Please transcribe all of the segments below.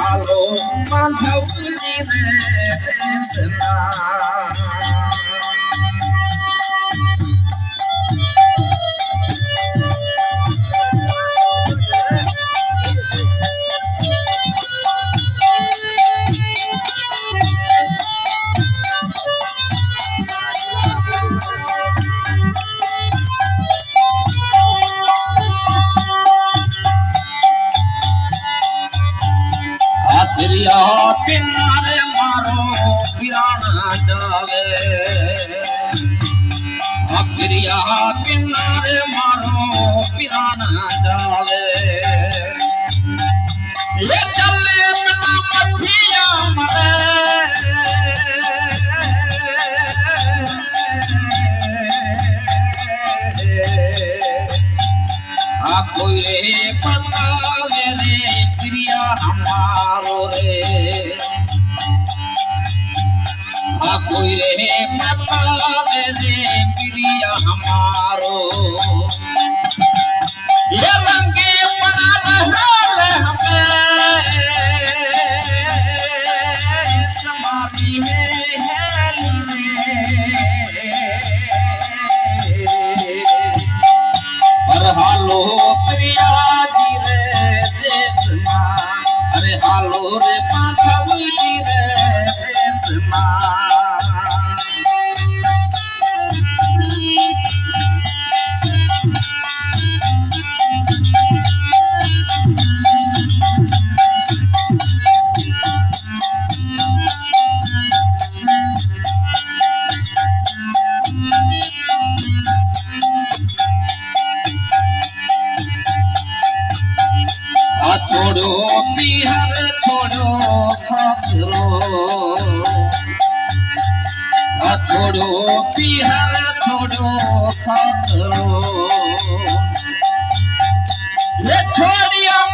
હાલો માધવજી રે किनारे मारो पिराना जावे अक्रिया किनारे मारो पिराना जावे ये चले बिना मछिया मरे आ कोई रे पता रे प्रिया हमारो रे कोई रे पता रे प्रिया हमारो ये रंगे बना रहे हमें समारी है और हालो प्रिया जी रे देशमा अरे हालो रे पाठव जी रे देशमा छोड़ो बिहार छोड़ो सासरो छोड़ो बिहार छोड़ो सासरो ये छोड़िया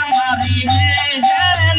हमारी है